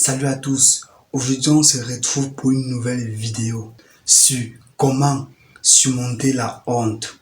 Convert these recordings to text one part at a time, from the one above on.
Salut à tous, aujourd'hui on se retrouve pour une nouvelle vidéo sur comment surmonter la honte.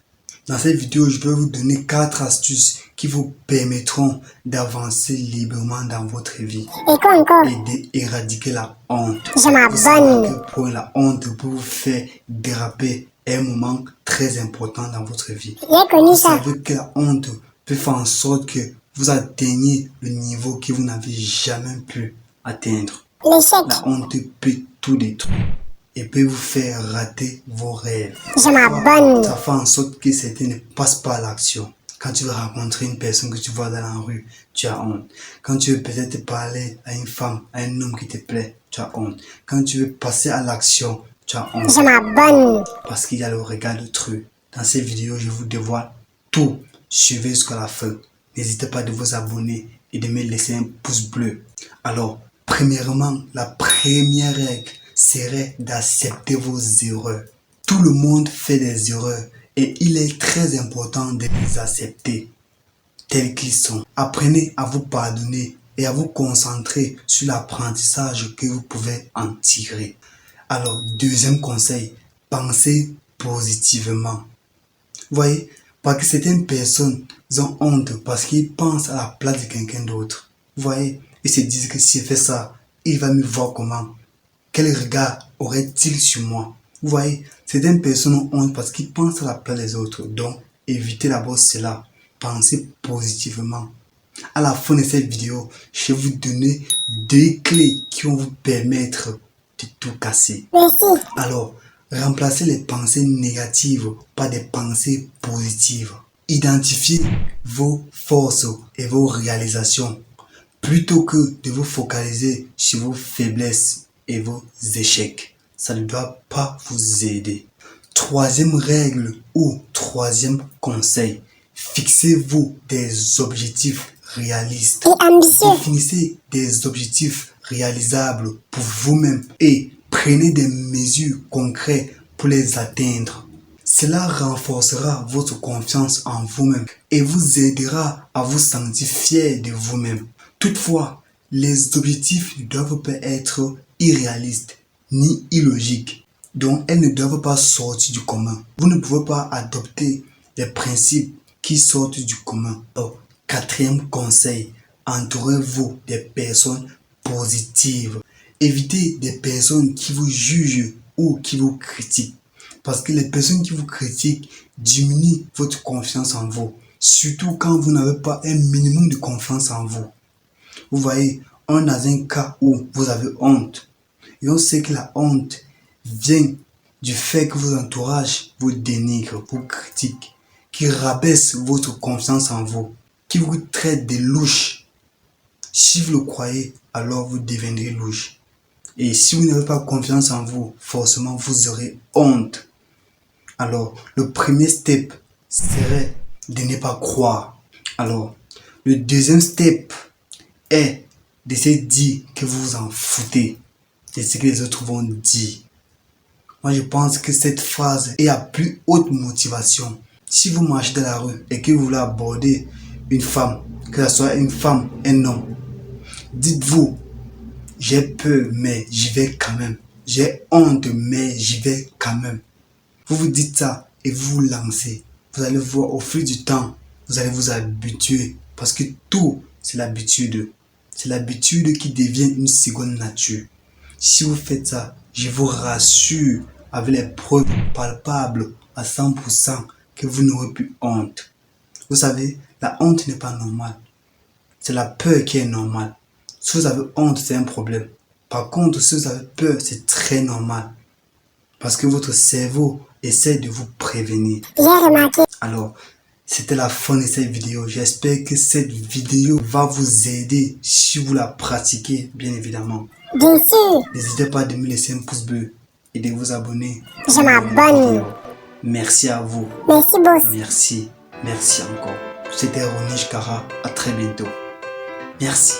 Dans cette vidéo, je vais vous donner 4 astuces qui vous permettront d'avancer librement dans votre vie et d'éradiquer la honte. Vous savez à quel point la honte peut vous faire déraper à un moment très important dans votre vie. Vous savez que la honte peut faire en sorte que vous atteigniez le niveau que vous n'avez jamais pu atteindre. La honte peut tout détruire et peut vous faire rater vos rêves. Ça fait en sorte que certains ne passent pas à l'action. Quand tu veux rencontrer une personne que tu vois dans la rue, tu as honte. Quand tu veux peut-être parler à une femme, à un homme qui te plaît, tu as honte. Quand tu veux passer à l'action, tu as honte. Parce qu'il y a le regard d'autrui. Dans cette vidéo, je vous dévoile tout. Suivez jusqu'à la fin. N'hésitez pas de vous abonner et de me laisser un pouce bleu. Alors, premièrement, la première règle serait d'accepter vos erreurs. Tout le monde fait des erreurs et il est très important de les accepter tels qu'ils sont. Apprenez à vous pardonner et à vous concentrer sur l'apprentissage que vous pouvez en tirer. Alors, deuxième conseil, pensez positivement. Vous voyez, parce que certaines personnes ont honte parce qu'ils pensent à la place de quelqu'un d'autre. Vous voyez, ils se disent que si je fais ça, il va me voir comment. Quel regard aurait-il sur moi? Vous voyez, certaines personnes ont honte parce qu'ils pensent à la place des autres. Donc, évitez d'abord cela. Pensez positivement. À la fin de cette vidéo, je vais vous donner 2 clés qui vont vous permettre de tout casser. Alors, remplacez les pensées négatives par des pensées positives. Identifiez vos forces et vos réalisations plutôt que de vous focaliser sur vos faiblesses et vos échecs. Ça ne doit pas vous aider. Troisième règle ou troisième conseil, fixez-vous des objectifs réalistes. Définissez des objectifs réalisables pour vous-même et prenez des mesures concrètes pour les atteindre. Cela renforcera votre confiance en vous-même et vous aidera à vous sentir fier de vous-même. Toutefois, les objectifs ne doivent pas être irréalistes ni illogiques, donc elles ne doivent pas sortir du commun. Vous ne pouvez pas adopter des principes qui sortent du commun. Donc, quatrième conseil, entourez-vous des personnes positives. Évitez des personnes qui vous jugent ou qui vous critiquent. Parce que les personnes qui vous critiquent diminuent votre confiance en vous. Surtout quand vous n'avez pas un minimum de confiance en vous. Vous voyez, on est dans un cas où vous avez honte. Et on sait que la honte vient du fait que vos entourages vous dénigrent, vous critiquent, qui rabaissent votre confiance en vous, qui vous traitent de louche. Si vous le croyez, alors vous deviendrez louche. Et si vous n'avez pas confiance en vous, forcément vous aurez honte. Alors, le premier step serait de ne pas croire. Alors, le deuxième step est de se dire que vous vous en foutez de ce que les autres vont dire. Moi, je pense que cette phrase est à plus haute motivation. Si vous marchez dans la rue et que vous voulez aborder une femme, que ce soit une femme, un homme, dites-vous, j'ai peur, mais j'y vais quand même. J'ai honte, mais j'y vais quand même. Vous vous dites ça et vous vous lancez. Vous allez voir au fil du temps, vous allez vous habituer. Parce que tout, c'est l'habitude. C'est l'habitude qui devient une seconde nature. Si vous faites ça, je vous rassure avec les preuves palpables à 100% que vous n'aurez plus honte. Vous savez, la honte n'est pas normale. C'est la peur qui est normale. Si vous avez honte, c'est un problème. Par contre, si vous avez peur, c'est très normal. Parce que votre cerveau essaie de vous prévenir. Alors, c'était la fin de cette vidéo. J'espère que cette vidéo va vous aider si vous la pratiquez, bien évidemment. Bien sûr. N'hésitez pas de me laisser un pouce bleu et de vous abonner. Je m'abonne. Merci à vous. Merci, boss. Merci. Merci encore. C'était Ronnie Kara. À très bientôt. Merci.